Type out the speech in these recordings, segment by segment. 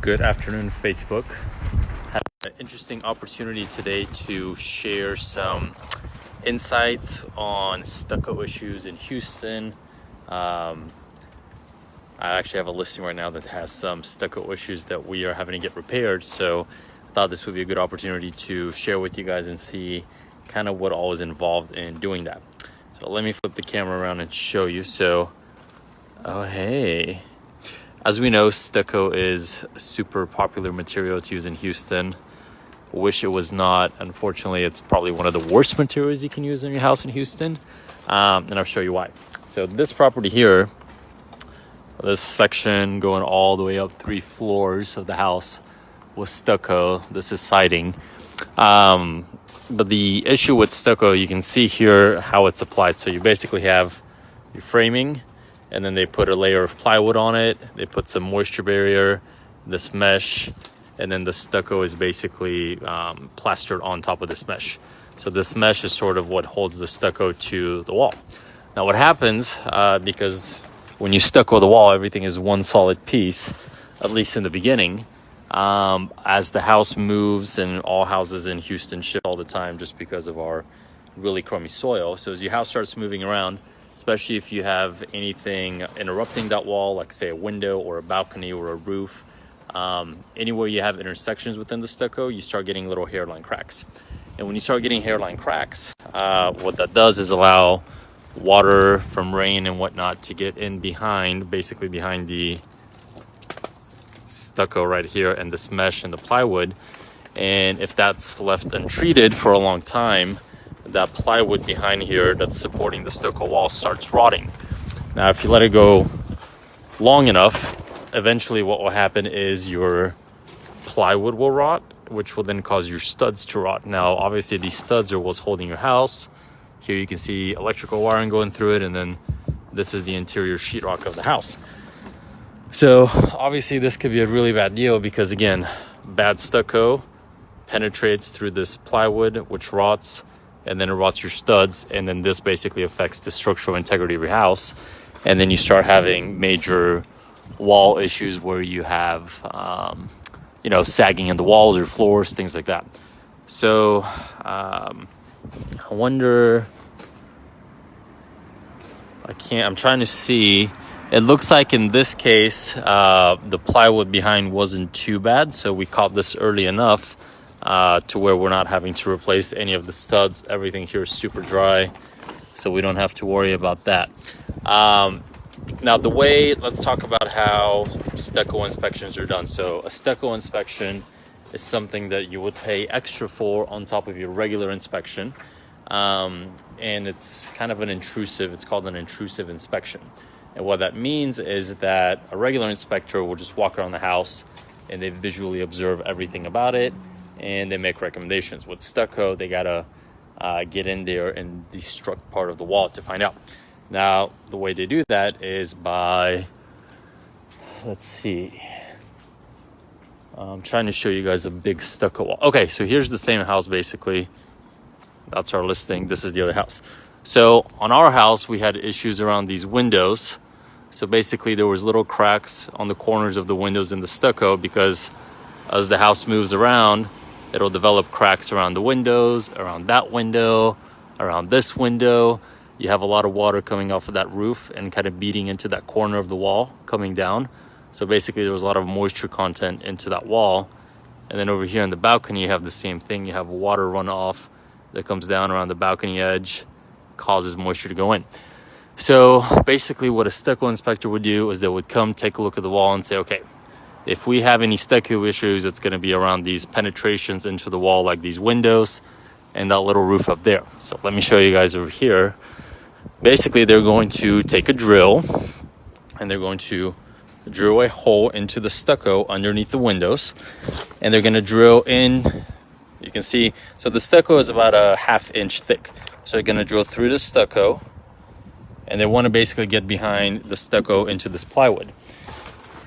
Good afternoon, Facebook. Had an interesting opportunity today to share some insights on stucco issues in Houston. I actually have a listing right now that has some stucco issues that we are having to get repaired. So I thought this would be a good opportunity to share with you guys and see kind of what all is involved in doing that. So let me flip the camera around and show you. Oh, hey. As we know, stucco is a super popular material to use in Houston. Wish it was not. Unfortunately, it's probably one of the worst materials you can use in your house in Houston. And I'll show you why. So this property here, this section going all the way up 3 floors of the house was stucco. This is siding. But the issue with stucco, you can see here how it's applied. So you basically have your framing, and then they put a layer of plywood on it. They put some moisture barrier, this mesh, and then the stucco is basically plastered on top of this mesh. So this mesh is sort of what holds the stucco to the wall. Now what happens, because when you stucco the wall, everything is one solid piece, at least in the beginning. As the house moves, and all houses in Houston shift all the time just because of our really crummy soil. So as your house starts moving around, especially if you have anything interrupting that wall, like say a window or a balcony or a roof, anywhere you have intersections within the stucco, you start getting little hairline cracks. And when you start getting hairline cracks, what that does is allow water from rain and whatnot to get in behind, basically behind the stucco right here and this mesh and the plywood. And if that's left untreated for a long time, that plywood behind here that's supporting the stucco wall starts rotting. Now, if you let it go long enough, eventually what will happen is your plywood will rot, which will then cause your studs to rot. Now, obviously, these studs are what's holding your house. Here you can see electrical wiring going through it, and then this is the interior sheetrock of the house. So, obviously, this could be a really bad deal because, again, bad stucco penetrates through this plywood, which rots, and then it rots your studs, and then this basically affects the structural integrity of your house. And then you start having major wall issues where you have, sagging in the walls or floors, things like that. So I wonder, I'm trying to see. It looks like in this case, the plywood behind wasn't too bad. So we caught this early enough to where we're not having to replace any of the studs. Everything here is super dry, so we don't have to worry about that. Now, let's talk about how stucco inspections are done. So a stucco inspection is something that you would pay extra for on top of your regular inspection. And it's kind of it's called an intrusive inspection. And what that means is that a regular inspector will just walk around the house and they visually observe everything about it, and they make recommendations. With stucco, they gotta get in there and destruct part of the wall to find out. Now, the way they do that is by, let's see. I'm trying to show you guys a big stucco wall. Okay, so here's the same house basically. That's our listing. This is the other house. So on our house, we had issues around these windows. So basically there was little cracks on the corners of the windows in the stucco because as the house moves around, it'll develop cracks around the windows, around that window, around this window. You have a lot of water coming off of that roof and kind of beating into that corner of the wall coming down. So basically there was a lot of moisture content into that wall. And then over here on the balcony, you have the same thing. You have water runoff that comes down around the balcony edge, causes moisture to go in. So basically what a stucco inspector would do is they would come take a look at the wall and say, okay, if we have any stucco issues, it's going to be around these penetrations into the wall, like these windows and that little roof up there. So let me show you guys over here. Basically, they're going to take a drill and they're going to drill a hole into the stucco underneath the windows. And they're going to drill in, you can see, so the stucco is about a 1/2 inch thick. So they're going to drill through the stucco, and they want to basically get behind the stucco into this plywood.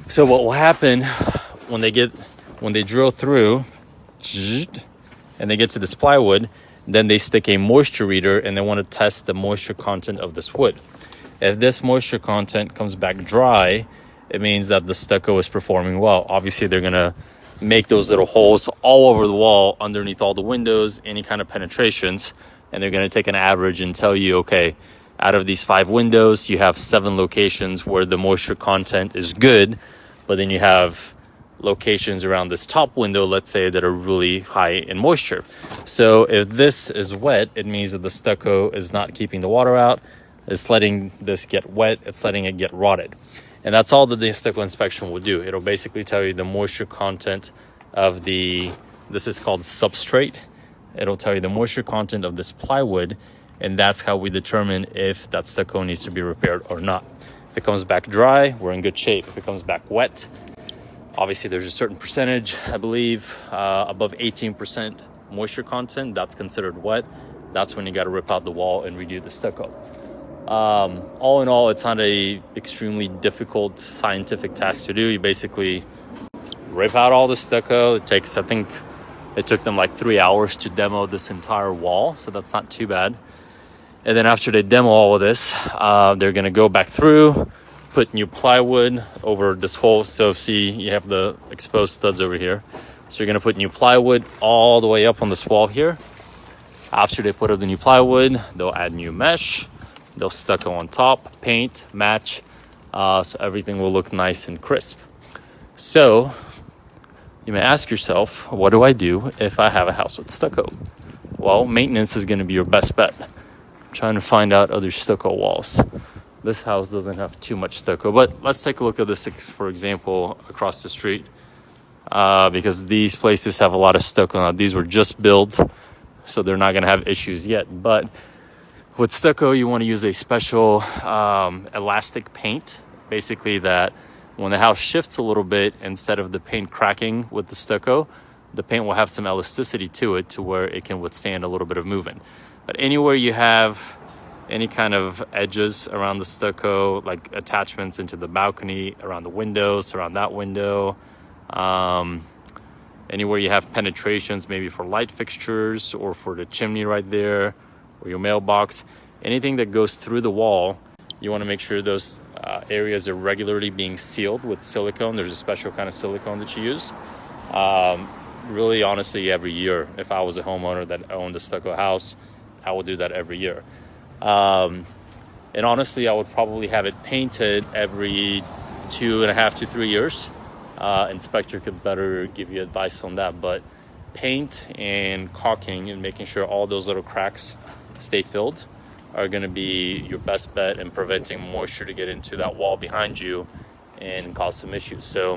So what will happen when they drill through and they get to this plywood, then they stick a moisture reader and they want to test the moisture content of this wood. If this moisture content comes back dry, it means that the stucco is performing well. Obviously, they're going to make those little holes all over the wall, underneath all the windows, any kind of penetrations, and they're going to take an average and tell you, okay, out of these 5 windows, you have 7 locations where the moisture content is good, but then you have locations around this top window, let's say, that are really high in moisture. So if this is wet, it means that the stucco is not keeping the water out. It's letting this get wet. It's letting it get rotted. And that's all that the stucco inspection will do. It'll basically tell you the moisture content of this is called substrate. It'll tell you the moisture content of this plywood, and that's how we determine if that stucco needs to be repaired or not. If it comes back dry, we're in good shape. If it comes back wet, obviously there's a certain percentage, I believe, above 18% moisture content, that's considered wet. That's when you got to rip out the wall and redo the stucco. All in all, it's not a extremely difficult scientific task to do. You basically rip out all the stucco. It takes, I think it took them like 3 hours to demo this entire wall, so that's not too bad. And then after they demo all of this, they're going to go back through, put new plywood over this hole. So see, you have the exposed studs over here. So you're going to put new plywood all the way up on this wall here. After they put up the new plywood, they'll add new mesh. They'll stucco on top, paint, match, so everything will look nice and crisp. So you may ask yourself, what do I do if I have a house with stucco? Well, maintenance is going to be your best bet. I'm trying to find out other stucco walls. This house doesn't have too much stucco, but let's take a look at this, for example, across the street, because these places have a lot of stucco. Now, these were just built, so they're not going to have issues yet, but with stucco, you want to use a special elastic paint, basically that when the house shifts a little bit, instead of the paint cracking with the stucco, the paint will have some elasticity to it to where it can withstand a little bit of movement. But anywhere you have any kind of edges around the stucco, like attachments into the balcony, around the windows, around that window, anywhere you have penetrations, maybe for light fixtures or for the chimney right there, or your mailbox, anything that goes through the wall, you want to make sure those areas are regularly being sealed with silicone. There's a special kind of silicone that you use. Really, honestly, every year. If I was a homeowner that owned a stucco house, I would do that every year. And honestly, I would probably have it painted every 2.5 to 3 years. Inspector could better give you advice on that, but paint and caulking and making sure all those little cracks stay filled are going to be your best bet in preventing moisture to get into that wall behind you and cause some issues. So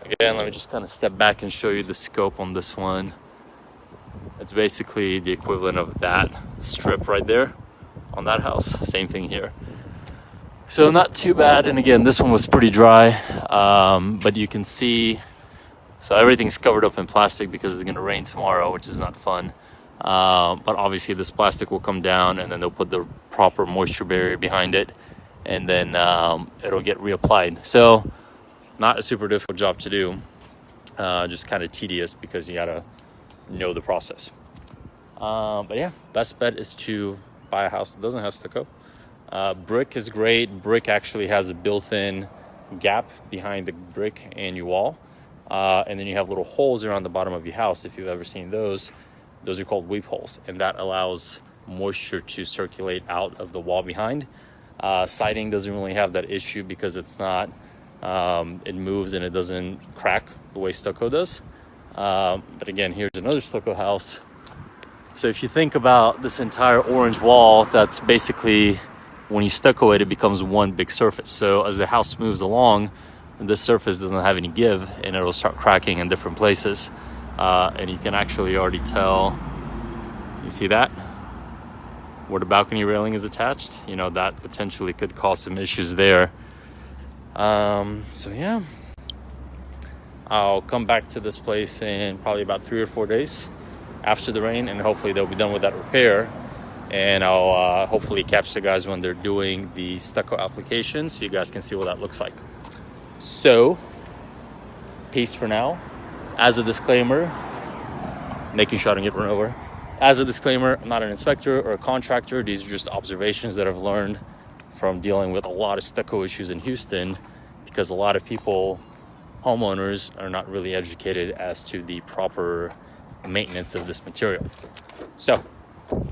again, let me just kind of step back and show you the scope on this one. It's basically the equivalent of that strip right there on that house. Same thing here. So not too bad. And again, this one was pretty dry, but you can see, so everything's covered up in plastic because it's going to rain tomorrow, which is not fun. But obviously this plastic will come down and then they'll put the proper moisture barrier behind it, and then it'll get reapplied. So not a super difficult job to do, just kind of tedious because you gotta know the process. But yeah, best bet is to buy a house that doesn't have stucco. Brick is great. Brick actually has a built-in gap behind the brick and your wall, and then you have little holes around the bottom of your house. If you've ever seen those are called weep holes, and that allows moisture to circulate out of the wall behind. Siding doesn't really have that issue because it's not, it moves and it doesn't crack the way stucco does. But again, here's another stucco house. So if you think about this entire orange wall, that's basically, when you stucco it, it becomes one big surface. So as the house moves along, this surface doesn't have any give and it'll start cracking in different places. And you can actually already tell, you see that? Where the balcony railing is attached, you know, that potentially could cause some issues there. So yeah, I'll come back to this place in probably about 3 or 4 days after the rain, and hopefully they'll be done with that repair. And I'll hopefully catch the guys when they're doing the stucco application so you guys can see what that looks like. So, peace for now. As a disclaimer, making sure I don't get run over. As a disclaimer, I'm not an inspector or a contractor. These are just observations that I've learned from dealing with a lot of stucco issues in Houston, because a lot of people, homeowners, are not really educated as to the proper maintenance of this material. So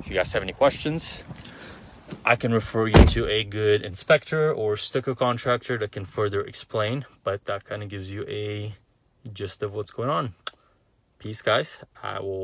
if you guys have any questions, I can refer you to a good inspector or stucco contractor that can further explain, but that kind of gives you a gist of what's going on. Peace, guys. I will